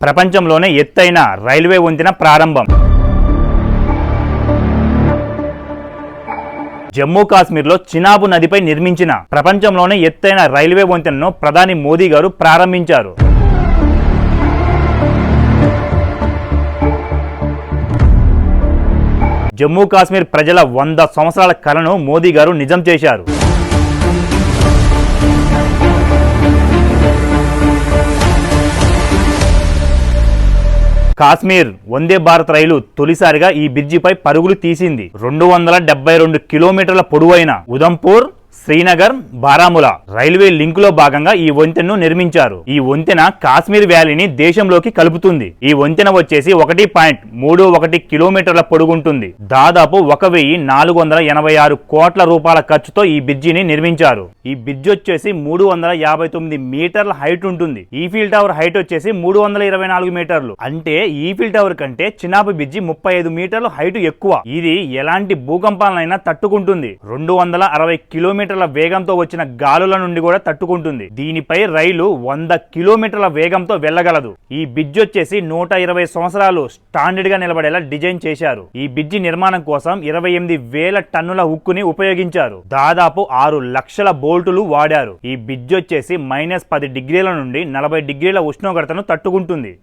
ప్రపంచంలోనే ఎత్తైన రైల్వే వంతెన ప్రారంభం. జమ్మూ కాశ్మీర్లో చినాబ్ నదిపై నిర్మించిన ప్రపంచంలోనే ఎత్తైన రైల్వే వంతెనను ప్రధాని మోదీ గారు ప్రారంభించారు. జమ్మూ కాశ్మీర్ ప్రజల 100 సంవత్సరాల కలను మోదీ గారు నిజం చేశారు. కాశ్మీర్ వందే భారత్ రైలు తొలిసారిగా ఈ బ్రిడ్జిపై పరుగులు తీసింది. 272 కిలోమీటర్ల పొడవైన ఉదంపూర్, శ్రీనగర్, బారాములా రైల్వే లింక్ లో భాగంగా ఈ వంతెనను నిర్మించారు. ఈ వంతెన కాశ్మీర్ వ్యాలీని దేశంలోకి కలుపుతుంది. ఈ వంతెన వచ్చేసి 1.31 కిలోమీటర్ల పొడుగుంటుంది. దాదాపు 1486 కోట్ల రూపాయల ఖర్చుతో ఈ బ్రిడ్జిని నిర్మించారు. ఈ బ్రిడ్జ్ వచ్చేసి 359 మీటర్ల హైట్ ఉంటుంది. ఈఫిల్ టవర్ హైట్ వచ్చేసి 324 మీటర్లు. అంటే ఈఫిల్ టవర్ కంటే చినాబ్ బ్రిడ్జి 35 మీటర్ల హైట్ ఎక్కువ. ఇది ఎలాంటి భూకంపాలనైనా తట్టుకుంటుంది. 260 కిలోమీటర్ల వేగంతో వచ్చిన గాలుల నుండి కూడా తట్టుకుంటుంది. దీనిపై రైలు 100 కిలోమీటర్ల వేగంతో వెళ్ళగలదు. ఈ బ్రిడ్జ్ వచ్చేసి 120 సంవత్సరాలు స్టాండర్డ్ గా నిలబడేలా డిజైన్ చేశారు. ఈ బ్రిడ్జి నిర్మాణం కోసం 28,000 టన్నుల ఉక్కుని ఉపయోగించారు. దాదాపు 6 లక్షల బోల్టులు వాడారు. ఈ బ్రిడ్జ్ వచ్చేసి -10 డిగ్రీల నుండి 40 డిగ్రీల ఉష్ణోగ్రతను తట్టుకుంటుంది.